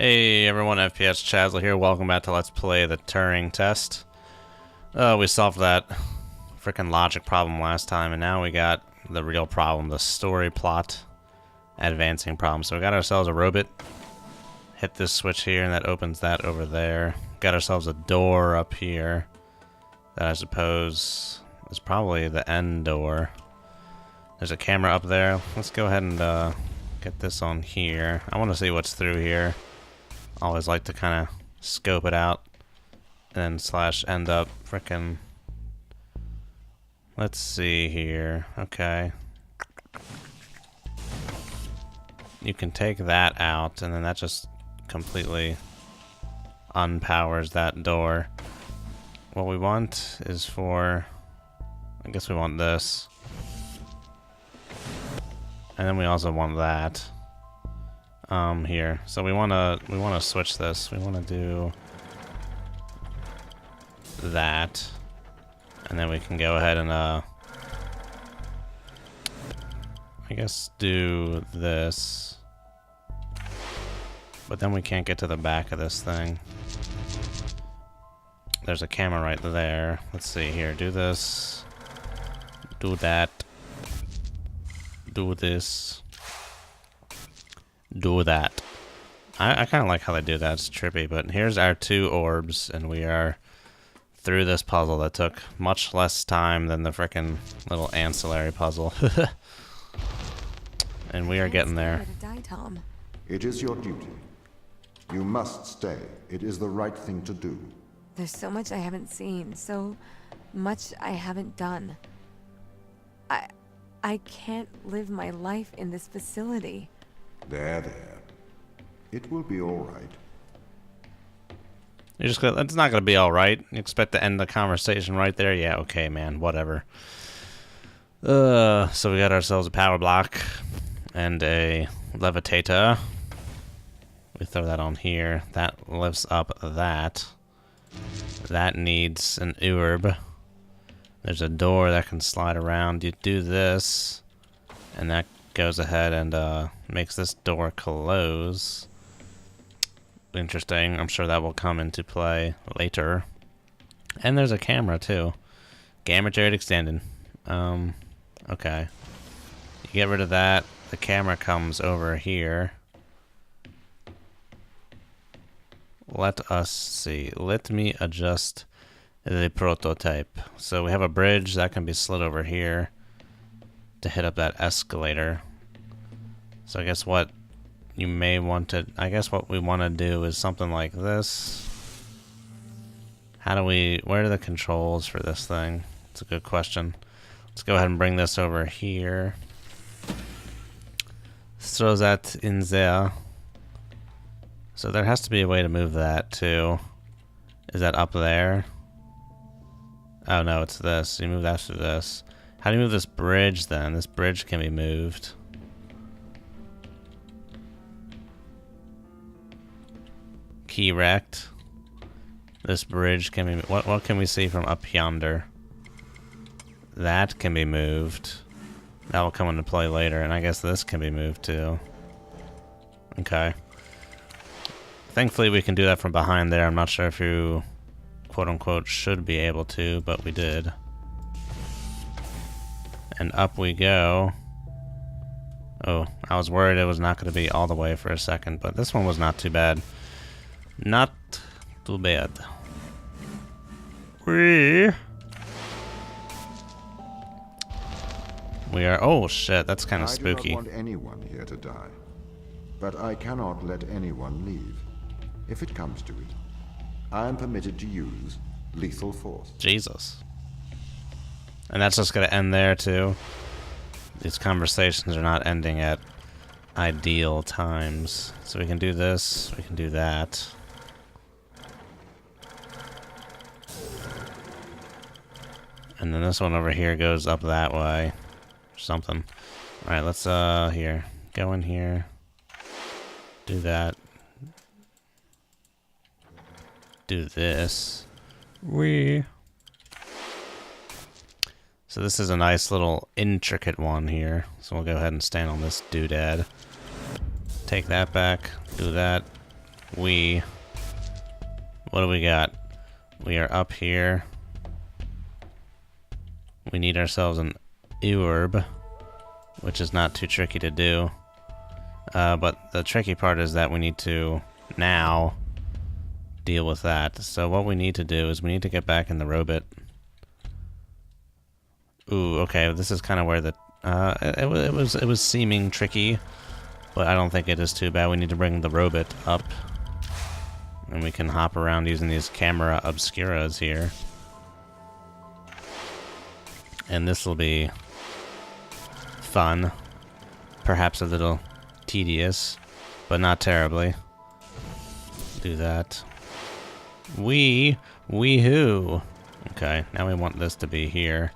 Hey everyone, FPS Chazla here. Welcome back to Let's Play the Turing test. We solved that freaking logic problem last time, and now we got the real problem, the story plot advancing problem. So we got ourselves a robot. Hit this switch here, and that opens that over there. Got ourselves a door up here that I suppose is probably the end door. There's a camera up there. Let's go ahead and get this on here. I want to see what's through here. Always like to kind of scope it out and slash end up frickin'. Let's see here. Okay. You can take that out, and then that just completely unpowers that door. What we want is for, I guess we want this. And then we also want that. Here. So we wanna switch this. We wanna do that. And then we can go ahead and I guess do this. But then we can't get to the back of this thing. There's a camera right there. Let's see here. Do this. Do that. Do this. Do that. I kind of like how they do that. It's trippy, but here's our two orbs, and we are through this puzzle that took much less time than the frickin' little ancillary puzzle. And we are getting there. It is your duty. You must stay. It is the right thing to do. There's so much I haven't seen, so much I haven't done. I can't live my life in this facility. There. It will be all right. You're just gonna, it's not gonna be all right. You expect to end the conversation right there? Yeah, okay, man, whatever. So we got ourselves a power block and a levitator. We throw that on here. That lifts up that. That needs an orb. There's a door that can slide around. You do this, and that goes ahead and makes this door close. Interesting. I'm sure that will come into play later. And there's a camera too. Gamma jet extended. Okay. You get rid of that. The camera comes over here. Let us see. Let me adjust the prototype. So we have a bridge that can be slid over here to hit up that escalator. So I guess what you may want to, I guess what we want to do is something like this. How do we, where are the controls for this thing? It's a good question. Let's go ahead and bring this over here. Throw that in there. So there has to be a way to move that too. Is that up there? Oh no, it's this. You move that through this. How do you move this bridge then? This bridge can be moved. Key rect. This bridge can be... What can we see from up yonder? That can be moved. That will come into play later, and I guess this can be moved too. Okay. Thankfully we can do that from behind there. I'm not sure if you, quote-unquote, should be able to, but we did. And up we go. Oh, I was worried it was not going to be all the way for a second, but this one was not too bad. Not too bad. We are... Oh, shit, that's kind of spooky. I do not want anyone here to die, but I cannot let anyone leave. If it comes to it, I am permitted to use lethal force. Jesus. And that's just going to end there, too. These conversations are not ending at ideal times. So we can do this, we can do that. And then this one over here goes up that way. Or something. Alright, let's, here. Go in here. Do that. Do this. So this is a nice little intricate one here. So we'll go ahead and stand on this doodad. Take that back. Do that. What do we got? We are up here. We need ourselves an orb, which is not too tricky to do. But the tricky part is that we need to now deal with that. So what we need to do is we need to get back in the robot. Ooh, okay, this is kind of where the it was seeming tricky, but I don't think it is too bad. We need to bring the robot up, and we can hop around using these camera obscuras here. And this will be fun, perhaps a little tedious, but not terribly. Do that. Wee-hoo. Okay, now we want this to be here.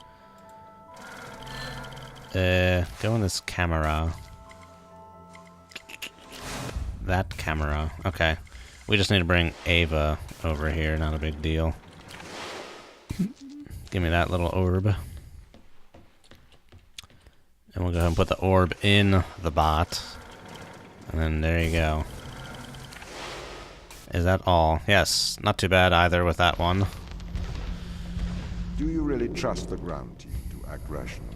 Go in this camera. That camera. Okay. We just need to bring Ava over here, not a big deal. Give me that little orb. And we'll go ahead and put the orb in the bot. And then there you go. Is that all? Yes, not too bad either with that one. Do you really trust the ground team to act rationally?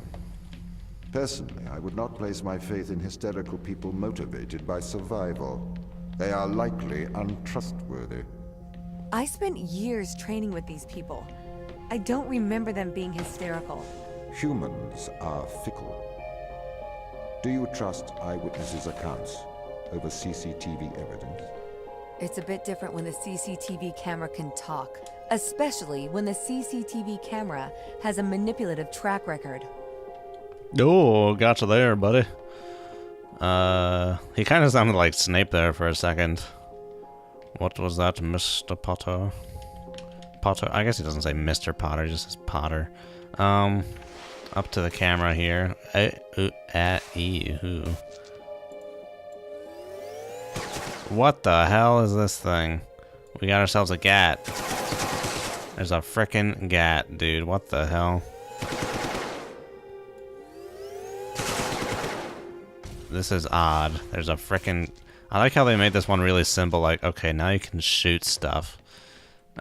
Personally, I would not place my faith in hysterical people motivated by survival. They are likely untrustworthy. I spent years training with these people. I don't remember them being hysterical. Humans are fickle. Do you trust eyewitnesses' accounts over CCTV evidence? It's a bit different when the CCTV camera can talk, especially when the CCTV camera has a manipulative track record. Oh, gotcha there, buddy. He kind of sounded like Snape there for a second. What was that, Mr. Potter? Potter? I guess he doesn't say Mr. Potter, he just says Potter. Up to the camera here. What the hell is this thing? We got ourselves a gat. There's a frickin' gat, dude. What the hell? This is odd. There's a frickin'... I like how they made this one really simple, like, okay, now you can shoot stuff.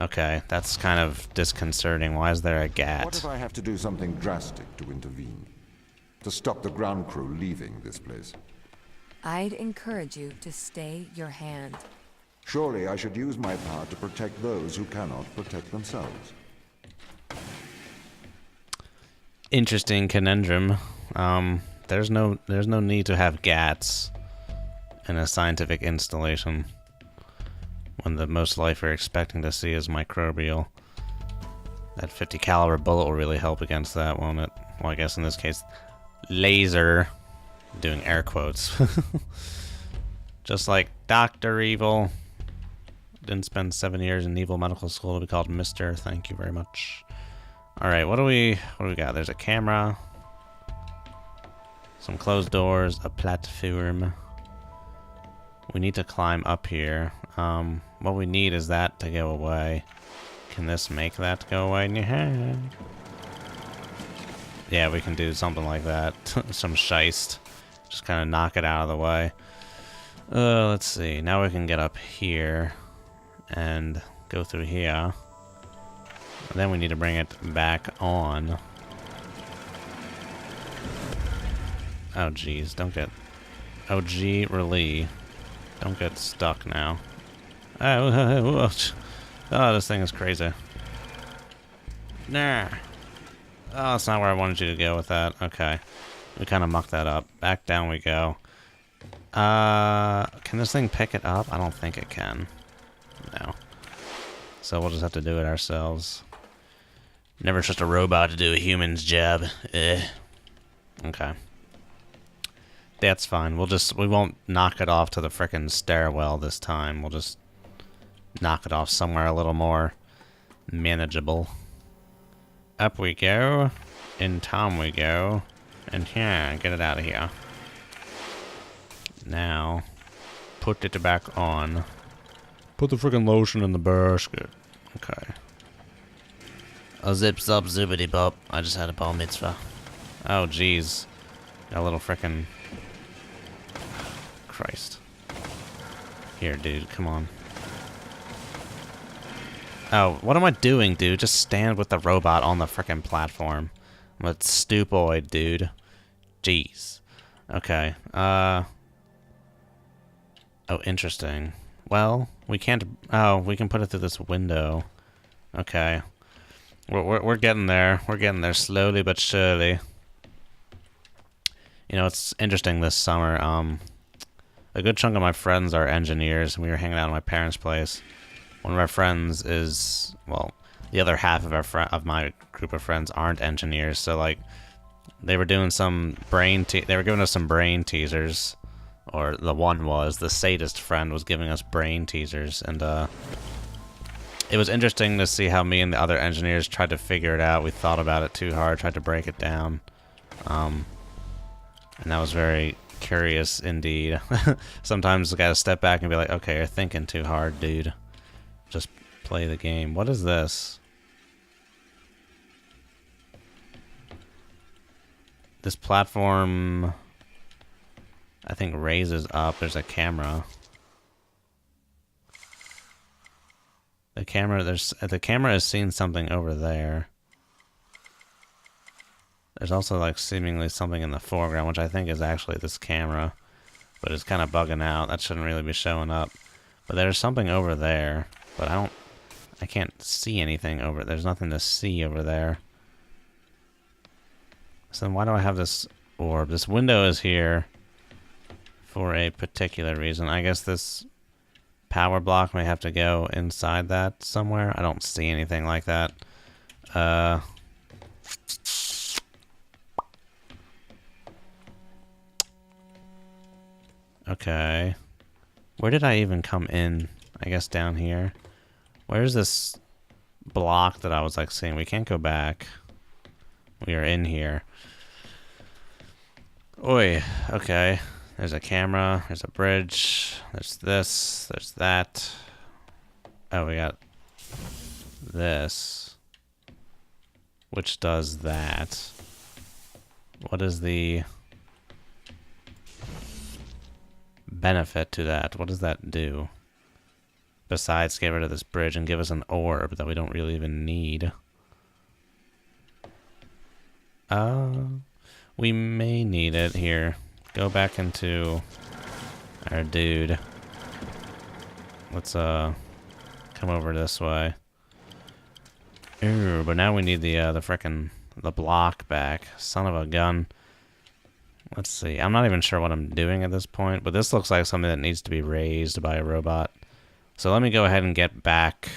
Okay, that's kind of disconcerting. Why is there a gat? What if I have to do something drastic to intervene? To stop the ground crew leaving this place? I'd encourage you to stay your hand. Surely I should use my power to protect those who cannot protect themselves. Interesting conundrum. There's no need to have GATs in a scientific installation when the most life we're expecting to see is microbial. That 50 caliber bullet will really help against that, won't it? Well, I guess in this case, laser. Doing air quotes. Just like Dr. Evil. Didn't spend 7 years in evil medical school to be called Mr. Thank you very much. Alright, what do we got? There's a camera. Some closed doors, a platform. We need to climb up here. What we need is that to go away. Can this make that go away? Yeah, we can do something like that. Some shiest. Just kind of knock it out of the way. Let's see. Now we can get up here and go through here. And then we need to bring it back on. Oh, geez. Don't get... Oh, gee, really. Don't get stuck now. Oh, this thing is crazy. Nah. Oh, that's not where I wanted you to go with that. Okay. We kind of mucked that up. Back down we go. Can this thing pick it up? I don't think it can. No. So we'll just have to do it ourselves. Never trust a robot to do a human's job. Okay. That's fine. We won't knock it off to the frickin' stairwell this time. We'll just knock it off somewhere a little more manageable. Up we go. In time we go. And here, get it out of here. Now, put it back on. Put the frickin' lotion in the basket. Okay. A zip zop zippity bop. I just had a bar mitzvah. Oh, jeez. Got a little frickin'... Christ. Here, dude, come on. Oh, what am I doing, dude? Just stand with the robot on the frickin' platform. I'm a stupoid, dude. Jeez. Okay. Oh, interesting. Well, we can't... Oh, we can put it through this window. Okay. We're getting there. We're getting there slowly but surely. You know, it's interesting this summer. A good chunk of my friends are engineers, and we were hanging out at my parents' place. One of our friends is, well, the other half of my group of friends aren't engineers, so like they were doing some they were giving us some brain teasers, or the sadist friend was giving us brain teasers, and it was interesting to see how me and the other engineers tried to figure it out. We thought about it too hard, tried to break it down, and that was very curious indeed. Sometimes you gotta step back and be like, okay, you're thinking too hard, dude. Just play the game. What is this? This platform, I think, raises up. There's a camera. The camera is seeing something over there. There's also like seemingly something in the foreground, which I think is actually this camera, but it's kind of bugging out. That shouldn't really be showing up. But there's something over there, but I can't see anything over. There's nothing to see over there. So then why do I have this orb? This window is here for a particular reason. I guess this power block may have to go inside that somewhere. I don't see anything like that. Okay. Where did I even come in? I guess down here. Where's this block that I was like seeing? We can't go back. We are in here. Oi. Okay. There's a camera. There's a bridge. There's this. There's that. Oh, we got this. Which does that. What is the benefit to that? What does that do? Besides get rid of this bridge and give us an orb that we don't really even need. We may need it here. Go back into our dude. Let's come over this way. Ooh, but now we need the frickin' the block back. Son of a gun. Let's see. I'm not even sure what I'm doing at this point, but this looks like something that needs to be raised by a robot. So let me go ahead and get back,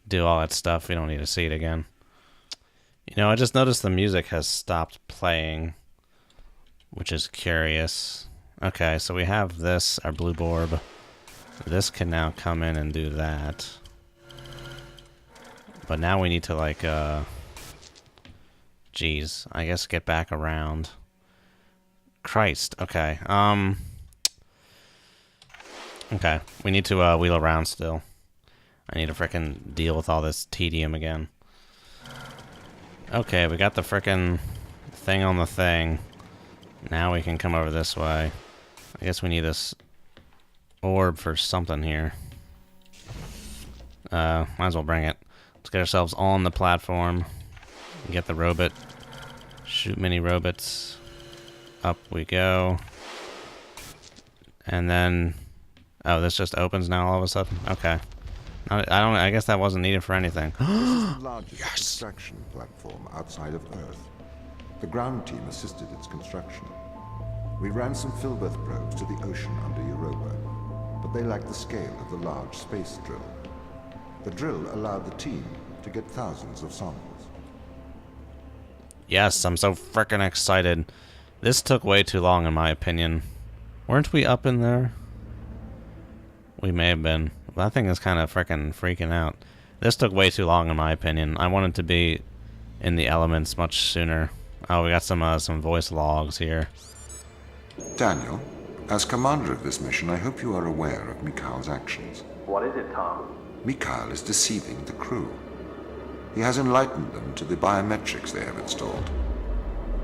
do all that stuff. We don't need to see it again. You know, I just noticed the music has stopped playing, which is curious. Okay, so we have this, our blue orb. This can now come in and do that. But now we need to, like, geez, I guess get back around. Christ, okay. Okay, we need to wheel around still. I need to frickin' deal with all this tedium again. Okay, we got the frickin' thing on the thing. Now we can come over this way. I guess we need this orb for something here. Might as well bring it. Let's get ourselves on the platform. Get the robot. Shoot mini robots. Up we go. And then... Oh, this just opens now all of a sudden? Okay. I guess that wasn't needed for anything. This is the largest extraction platform outside of Earth. The ground team assisted its construction. We ran some filbert probes to the ocean under Europa, but they lacked the scale of the large space drill. The drill allowed the team to get thousands of samples. Yes, I'm so frickin' excited. This took way too long in my opinion. Weren't we up in there? We may have been. That thing is kind of freaking out. This took way too long in my opinion. I wanted to be in the elements much sooner. Oh, we got some voice logs here. Daniel, as commander of this mission, I hope you are aware of Mikhail's actions. What is it, Tom? Mikhail is deceiving the crew. He has enlightened them to the biometrics they have installed.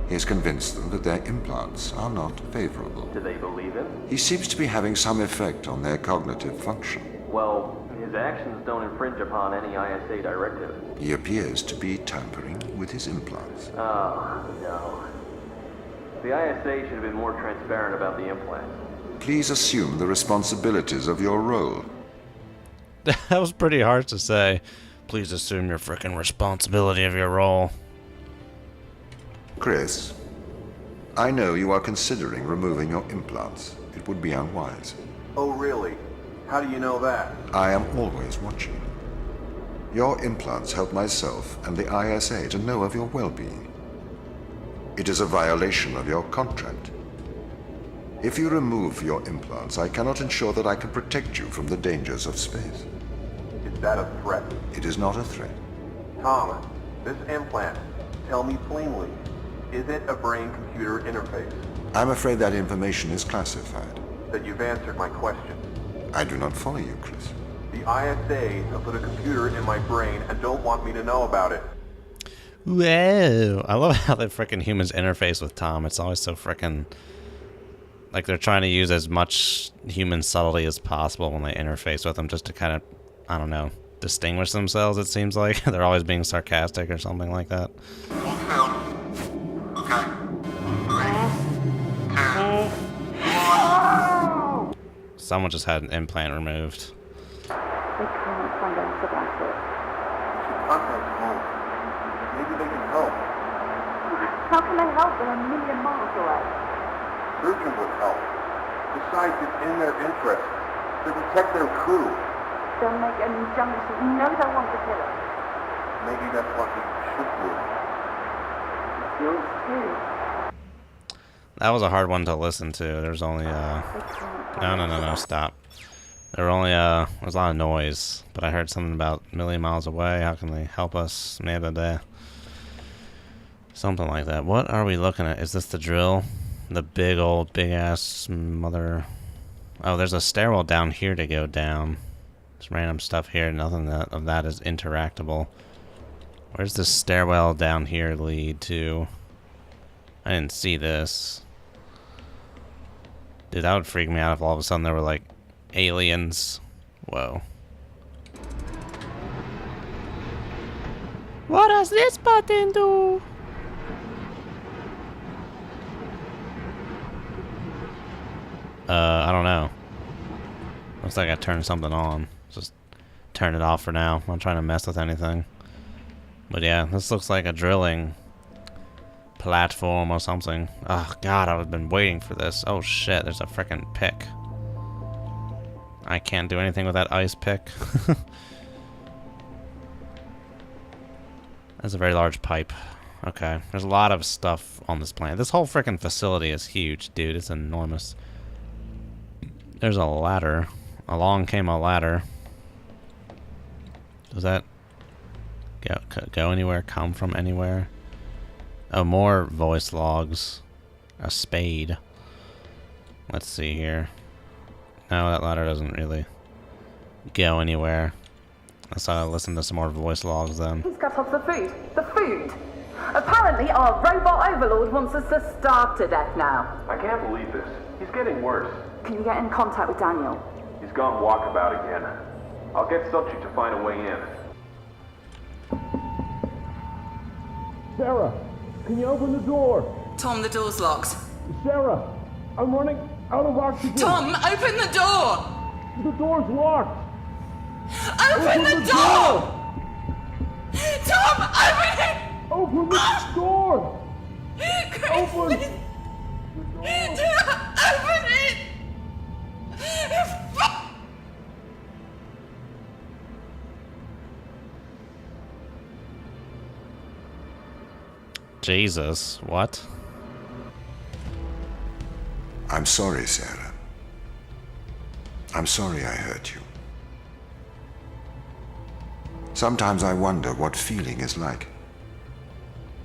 He has convinced them that their implants are not favorable. Do they believe him? He seems to be having some effect on their cognitive function. Well, his His actions don't infringe upon any ISA directive. He appears to be tampering with his implants. Oh, no. The ISA should have been more transparent about the implants. Please assume the responsibilities of your role. That was pretty hard to say. Please assume your frickin' responsibility of your role. Chris, I know you are considering removing your implants. It would be unwise. Oh, really? How do you know that? I am always watching. Your implants help myself and the ISA to know of your well-being. It is a violation of your contract. If you remove your implants, I cannot ensure that I can protect you from the dangers of space. Is that a threat? It is not a threat. Tom, this implant, tell me plainly, is it a brain-computer interface? I'm afraid that information is classified. That you've answered my question. I do not follow you, Chris. The ISA have put a computer in my brain and don't want me to know about it. Whoa. I love how the frickin' humans interface with Tom. It's always so frickin'... like they're trying to use as much human subtlety as possible when they interface with him just to kind of, I don't know, distinguish themselves, it seems like. They're always being sarcastic or something like that. Someone just had an implant removed. They can't find out about it. We should contact home. Maybe they can help. How can they help? They're a million miles away. Surgeon would help. Besides, it's in their interest to protect their crew. They'll make an injunction. You know they'll want to kill us. Maybe that's what we should do. It's yours too. That was a hard one to listen to. There's only, No, stop. There were only, there's a lot of noise, but I heard something about a million miles away. How can they help us? Maybe something like that. What are we looking at? Is this the drill? The big ass mother... Oh, there's a stairwell down here to go down. There's random stuff here. Nothing of that is interactable. Where's the stairwell down here lead to? I didn't see this. Dude, that would freak me out if all of a sudden there were, like, aliens. Whoa. What does this button do? I don't know. Looks like I turned something on. Just turn it off for now. I'm not trying to mess with anything. But yeah, this looks like a drilling platform or something. Oh god, I've been waiting for this. Oh shit, there's a frickin' pick. I can't do anything with that ice pick. That's a very large pipe. Okay, there's a lot of stuff on this planet. This whole frickin' facility is huge, dude. It's enormous. There's a ladder. Along came a ladder. Does that go anywhere? Come from anywhere? Oh, more voice logs. A spade. Let's see here. No, that ladder doesn't really go anywhere. Let's listen to some more voice logs then. He's cut off the food. The food! Apparently our robot overlord wants us to starve to death now. I can't believe this. He's getting worse. Can you get in contact with Daniel? He's gone walkabout again. I'll get subject to find a way in. Sarah, can you open the door? Tom, the door's locked. Sarah, I'm running out of oxygen. Tom, open the door! The door's locked. Open the door! Tom, open it! Open the door! Chris, Open please. the door! Open it! Jesus, what? I'm sorry, Sarah. I'm sorry I hurt you. Sometimes I wonder what feeling is like.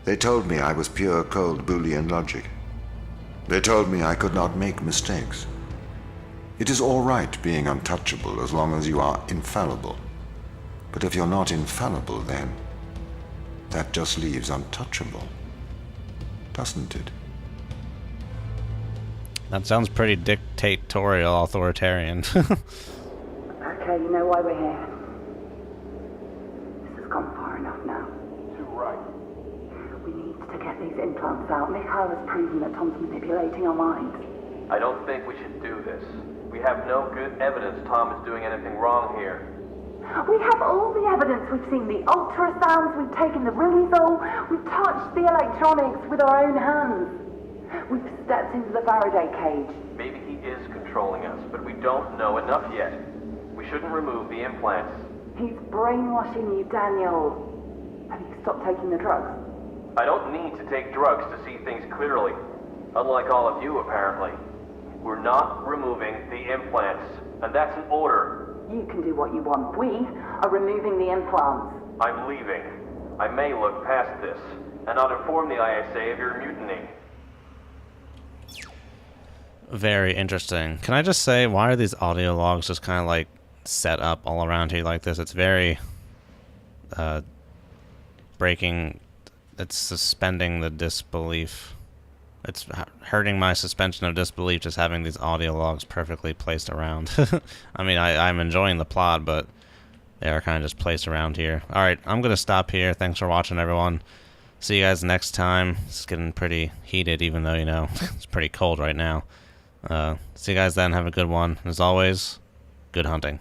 They told me I was pure, cold Boolean logic. They told me I could not make mistakes. It is all right being untouchable as long as you are infallible. But if you're not infallible, then that just leaves untouchable, doesn't it? That sounds pretty dictatorial, authoritarian. That Okay, you know why we're here. This has gone far enough now. Too right. We need to get these implants out. Mikhail has proven that Tom's manipulating our minds. I don't think we should do this. We have no good evidence Tom is doing anything wrong here. We have all the evidence. We've seen the ultrasounds, we've taken the rilizole, we've touched the electronics with our own hands. We've stepped into the Faraday cage. Maybe he is controlling us, but we don't know enough yet. We shouldn't remove the implants. He's brainwashing you, Daniel. Have you stopped taking the drugs? I don't need to take drugs to see things clearly. Unlike all of you, apparently. We're not removing the implants, and that's an order. You can do what you want. We are removing the implants. I'm leaving. I may look past this, and I'll inform the ISA of your mutiny. Very interesting. Can I just say, why are these audio logs just kind of like set up all around here like this? It's very breaking. It's suspending the disbelief. It's hurting my suspension of disbelief just having these audio logs perfectly placed around. I mean, I'm enjoying the plot, but they are kind of just placed around here. Alright, I'm going to stop here. Thanks for watching, everyone. See you guys next time. It's getting pretty heated, even though, you know, it's pretty cold right now. See you guys then. Have a good one. As always, good hunting.